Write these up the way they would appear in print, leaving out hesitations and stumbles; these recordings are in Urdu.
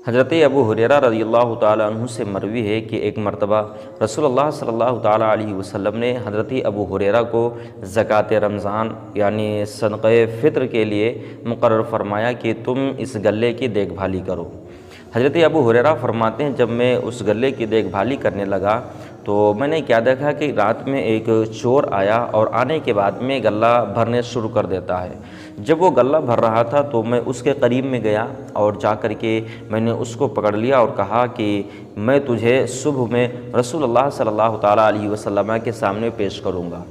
حضرت ابو ہریرہ رضی اللہ تعالیٰ عنہ سے مروی ہے کہ ایک مرتبہ رسول اللہ صلی اللہ تعالیٰ علیہ وسلم نے حضرت ابو ہریرہ کو زکوٰۃ رمضان یعنی صدقہ فطر کے لیے مقرر فرمایا کہ تم اس غلے کی دیکھ بھالی کرو۔ حضرت ابو ہریرہ فرماتے ہیں جب میں اس غلے کی دیکھ بھالی کرنے لگا تو میں نے کیا دیکھا کہ رات میں ایک چور آیا اور آنے کے بعد میں غلہ بھرنے شروع کر دیتا ہے۔ جب وہ غلہ بھر رہا تھا تو میں اس کے قریب میں گیا اور جا کر کے میں نے اس کو پکڑ لیا اور کہا کہ میں تجھے صبح میں رسول اللہ صلی اللہ تعالیٰ علیہ وسلم کے سامنے پیش کروں گا۔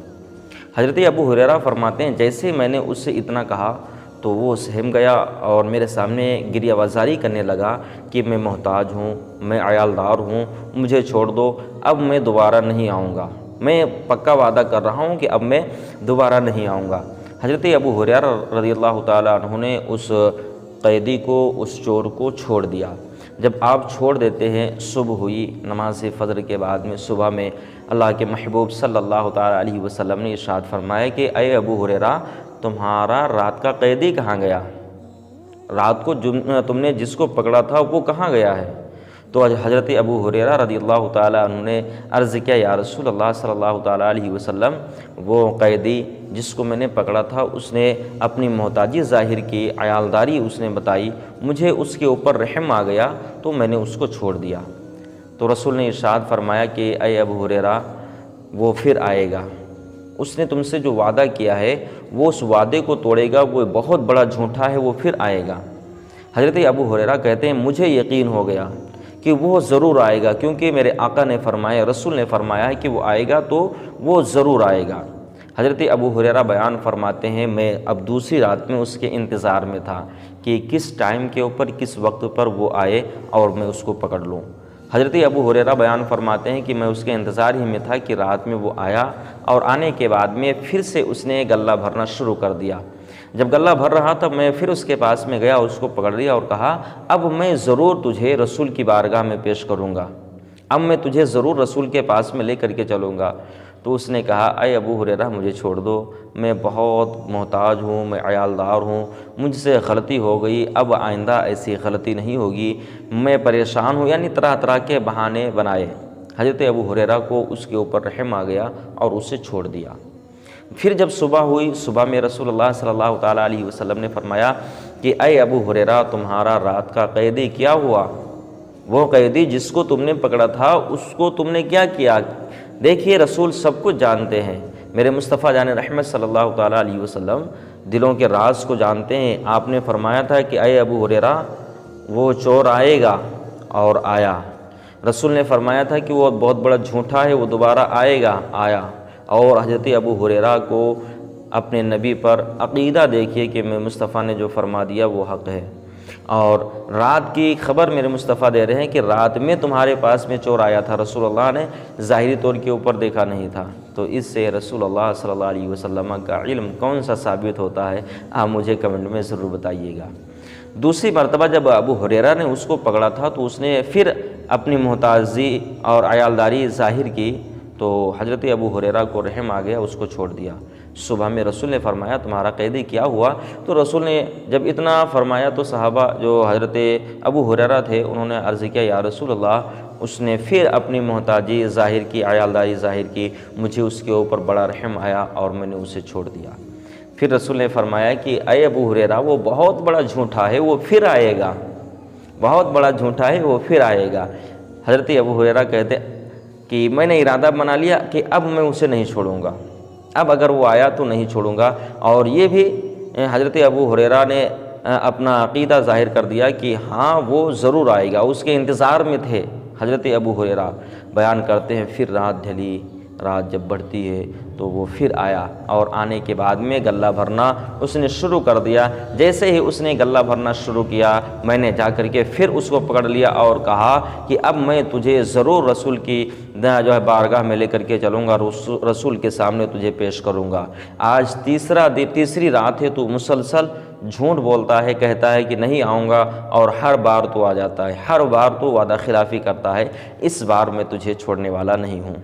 حضرت ابو ہریرہ فرماتے ہیں جیسے میں نے اس سے اتنا کہا تو وہ سہم گیا اور میرے سامنے گریہ وزاری کرنے لگا کہ میں محتاج ہوں، میں عیالدار ہوں، مجھے چھوڑ دو، اب میں دوبارہ نہیں آؤں گا، میں پکا وعدہ کر رہا ہوں کہ اب میں دوبارہ نہیں آؤں گا۔ حضرت ابو ہریرہ رضی اللہ تعالیٰ عنہ نے اس قیدی کو، اس چور کو چھوڑ دیا۔ جب آپ چھوڑ دیتے ہیں، صبح ہوئی، نماز فجر کے بعد میں صبح میں اللہ کے محبوب صلی اللہ تعالیٰ علیہ وسلم نے ارشاد فرمایا کہ اے ابو ہریرہ تمہارا رات کا قیدی کہاں گیا؟ رات کو تم نے جس کو پکڑا تھا وہ کہاں گیا ہے؟ تو حضرت ابو ہریرہ رضی اللہ تعالیٰ عنہ نے عرض کیا یا رسول اللہ صلی اللہ تعالیٰ علیہ وسلم، وہ قیدی جس کو میں نے پکڑا تھا اس نے اپنی محتاجی ظاہر کی، عیالداری اس نے بتائی، مجھے اس کے اوپر رحم آ گیا تو میں نے اس کو چھوڑ دیا۔ تو رسول نے ارشاد فرمایا کہ اے ابو ہریرہ وہ پھر آئے گا، اس نے تم سے جو وعدہ کیا ہے وہ اس وعدے کو توڑے گا، وہ بہت بڑا جھوٹا ہے، وہ پھر آئے گا۔ حضرت ابو ہریرہ کہتے ہیں مجھے یقین ہو گیا کہ وہ ضرور آئے گا، کیونکہ میرے آقا نے فرمایا، رسول نے فرمایا ہے کہ وہ آئے گا تو وہ ضرور آئے گا۔ حضرت ابو ہریرہ بیان فرماتے ہیں میں اب دوسری رات میں اس کے انتظار میں تھا کہ کس ٹائم کے اوپر، کس وقت پر وہ آئے اور میں اس کو پکڑ لوں۔ حضرت ابو ہریرہ بیان فرماتے ہیں کہ میں اس کے انتظار ہی میں تھا کہ رات میں وہ آیا اور آنے کے بعد میں پھر سے اس نے غلہ بھرنا شروع کر دیا۔ جب غلہ بھر رہا تھا میں پھر اس کے پاس میں گیا، اس کو پکڑ لیا اور کہا اب میں ضرور تجھے رسول کی بارگاہ میں پیش کروں گا، اب میں تجھے ضرور رسول کے پاس میں لے کر کے چلوں گا۔ تو اس نے کہا اے ابو ہریرہ مجھے چھوڑ دو، میں بہت محتاج ہوں، میں عیالدار ہوں، مجھ سے غلطی ہو گئی، اب آئندہ ایسی غلطی نہیں ہوگی، میں پریشان ہوں، یعنی طرح طرح کے بہانے بنائے۔ حضرت ابو ہریرہ کو اس کے اوپر رحم آ گیا اور اسے چھوڑ دیا۔ پھر جب صبح ہوئی، صبح میں رسول اللہ صلی اللہ تعالیٰ علیہ وسلم نے فرمایا کہ اے ابو ہریرہ تمہارا رات کا قیدی کیا ہوا؟ وہ قیدی جس کو تم نے پکڑا تھا اس کو تم نے کیا کیا؟ دیکھیے رسول سب کچھ جانتے ہیں، میرے مصطفیٰ جان رحمت صلی اللہ تعالیٰ علیہ وسلم دلوں کے راز کو جانتے ہیں۔ آپ نے فرمایا تھا کہ اے ابو ہریرہ وہ چور آئے گا اور آیا، رسول نے فرمایا تھا کہ وہ بہت بڑا جھوٹا ہے، وہ دوبارہ آئے گا، آیا۔ اور حضرت ابو ہریرہ کو اپنے نبی پر عقیدہ دیکھیے کہ میں مصطفیٰ نے جو فرما دیا وہ حق ہے، اور رات کی خبر میرے مصطفیٰ دے رہے ہیں کہ رات میں تمہارے پاس میں چور آیا تھا، رسول اللہ نے ظاہری طور کے اوپر دیکھا نہیں تھا۔ تو اس سے رسول اللہ صلی اللہ علیہ وسلم کا علم کون سا ثابت ہوتا ہے، آپ مجھے کمنٹ میں ضرور بتائیے گا۔ دوسری مرتبہ جب ابو ہریرہ نے اس کو پکڑا تھا تو اس نے پھر اپنی محتاجی اور عیالداری ظاہر کی، تو حضرت ابو ہریرہ کو رحم آ گیا، اس کو چھوڑ دیا۔ صبح میں رسول نے فرمایا تمہارا قیدی کیا ہوا؟ تو رسول نے جب اتنا فرمایا تو صحابہ جو حضرت ابو ہریرہ تھے انہوں نے عرض کیا یا رسول اللہ اس نے پھر اپنی محتاجی ظاہر کی، عیالداری ظاہر کی، مجھے اس کے اوپر بڑا رحم آیا اور میں نے اسے چھوڑ دیا۔ پھر رسول نے فرمایا کہ اے ابو ہریرہ وہ بہت بڑا جھوٹا ہے، وہ پھر آئے گا، بہت بڑا جھوٹا ہے، وہ پھر آئے گا۔ حضرت ابو ہریرہ کہتے کہ میں نے ارادہ بنا لیا کہ اب میں اسے نہیں چھوڑوں گا، اب اگر وہ آیا تو نہیں چھوڑوں گا۔ اور یہ بھی حضرت ابو ہریرہ نے اپنا عقیدہ ظاہر کر دیا کہ ہاں وہ ضرور آئے گا، اس کے انتظار میں تھے۔ حضرت ابو ہریرہ بیان کرتے ہیں پھر رات ڈھلی، رات جب بڑھتی ہے تو وہ پھر آیا اور آنے کے بعد میں غلہ بھرنا اس نے شروع کر دیا۔ جیسے ہی اس نے غلہ بھرنا شروع کیا میں نے جا کر کے پھر اس کو پکڑ لیا اور کہا کہ اب میں تجھے ضرور رسول کی جو ہے بارگاہ میں لے کر کے چلوں گا، رسول کے سامنے تجھے پیش کروں گا۔ آج تیسری رات ہے تو مسلسل جھوٹ بولتا ہے، کہتا ہے کہ نہیں آؤں گا اور ہر بار تو آ جاتا ہے، ہر بار تو وعدہ خلافی کرتا ہے، اس بار میں تجھے چھوڑنے والا نہیں ہوں۔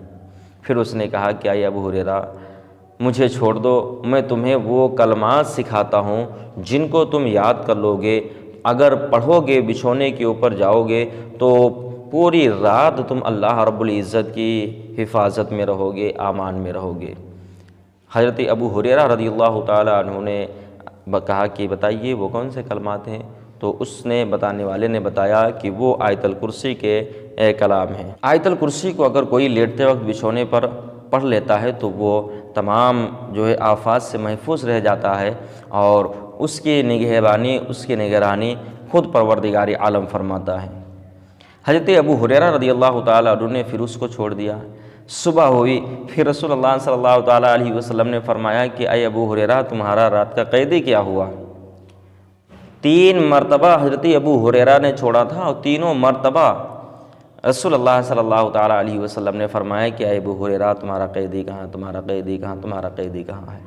پھر اس نے کہا کہ اے ابو ہریرہ مجھے چھوڑ دو، میں تمہیں وہ کلمات سکھاتا ہوں جن کو تم یاد کر لو گے اگر پڑھو گے، بچھونے کے اوپر جاؤ گے تو پوری رات تم اللہ رب العزت کی حفاظت میں رہو گے، امان میں رہو گے۔ حضرت ابو ہریرہ رضی اللہ تعالیٰ عنہ نے کہا کہ بتائیے وہ کون سے کلمات ہیں؟ تو اس نے بتانے والے نے بتایا کہ وہ آیت الکرسی کے کلام ہیں۔ آیت الکرسی کو اگر کوئی لیٹتے وقت بچھونے پر پڑھ لیتا ہے تو وہ تمام جو ہے آفات سے محفوظ رہ جاتا ہے، اور اس کی نگہبانی، اس کی نگرانی خود پروردگار عالم فرماتا ہے۔ حضرت ابو ہریرہ رضی اللہ تعالیٰ عنہ نے پھر اس کو چھوڑ دیا۔ صبح ہوئی، پھر رسول اللہ صلی اللہ تعالیٰ علیہ وسلم نے فرمایا کہ اے ابو ہریرہ، تمہارا رات کا قیدی کیا ہوا؟ 3 مرتبہ حضرت ابو ہریرہ نے چھوڑا تھا، اور تینوں مرتبہ رسول اللہ صلی اللہ تعالیٰ علیہ وسلم نے فرمایا کہ اے ابو ہریرہ، تمہارا قیدی کہاں، تمہارا قیدی کہاں، تمہارا قیدی کہاں ہے؟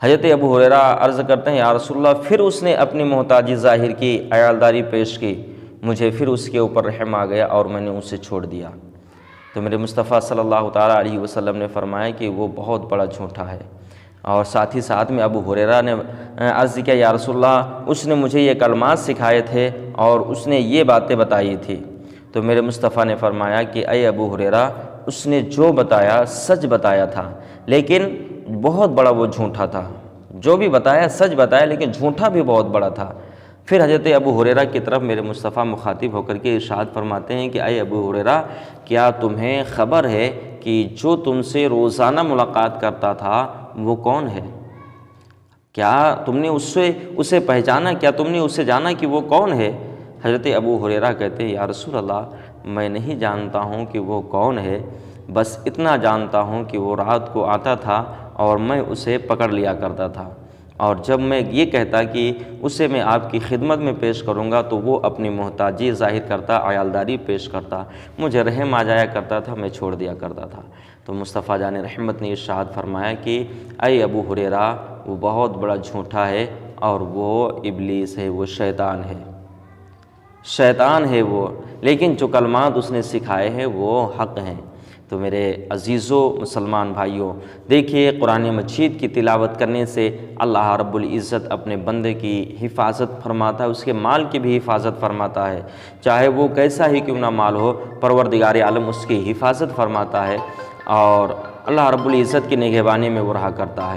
حضرت ابو ہریرہ عرض کرتے ہیں یا رسول اللہ، پھر اس نے اپنی محتاجی ظاہر کی، عیالداری پیش کی، مجھے پھر اس کے اوپر رحم آ گیا اور میں نے اسے چھوڑ دیا۔ تو میرے مصطفیٰ صلی اللہ تعالیٰ علیہ وسلم نے فرمایا کہ وہ بہت بڑا جھوٹا ہے، اور ساتھ ہی ساتھ میں ابو ہریرہ نے عرض کیا یا رسول اللہ، اس نے مجھے یہ کلمات سکھائے تھے اور اس نے یہ باتیں بتائی تھی۔ تو میرے مصطفیٰ نے فرمایا کہ اے ابو ہریرہ، اس نے جو بتایا سچ بتایا تھا، لیکن بہت بڑا وہ جھوٹا تھا۔ جو بھی بتایا سچ بتایا، لیکن جھوٹا بھی بہت بڑا تھا۔ پھر حضرت ابو ہریرہ کی طرف میرے مصطفیٰ مخاطب ہو کر کے ارشاد فرماتے ہیں کہ اے ابو ہریرہ، کیا تمہیں خبر ہے کہ جو تم سے روزانہ ملاقات کرتا تھا وہ کون ہے؟ کیا تم نے اسے پہچانا؟ کیا تم نے اسے جانا کہ وہ کون ہے؟ حضرت ابو ہریرہ کہتے ہیں یا رسول اللہ، میں نہیں جانتا ہوں کہ وہ کون ہے، بس اتنا جانتا ہوں کہ وہ رات کو آتا تھا اور میں اسے پکڑ لیا کرتا تھا، اور جب میں یہ کہتا کہ اسے میں آپ کی خدمت میں پیش کروں گا تو وہ اپنی محتاجی ظاہر کرتا، عیالداری پیش کرتا، مجھے رحم آ جایا کرتا تھا، میں چھوڑ دیا کرتا تھا۔ تو مصطفیٰ جان رحمت نے ارشاد فرمایا کہ اے ابو ہریرہ، وہ بہت بڑا جھوٹا ہے، اور وہ ابلیس ہے، وہ شیطان ہے، شیطان ہے وہ، لیکن جو کلمات اس نے سکھائے ہیں وہ حق ہیں۔ تو میرے عزیزو مسلمان بھائیوں، دیکھیے قرآن مجید کی تلاوت کرنے سے اللہ رب العزت اپنے بندے کی حفاظت فرماتا ہے، اس کے مال کی بھی حفاظت فرماتا ہے، چاہے وہ کیسا ہی کیوں نہ مال ہو، پروردگار عالم اس کی حفاظت فرماتا ہے، اور اللہ رب العزت کی نگہبانی میں وہ رہا کرتا ہے۔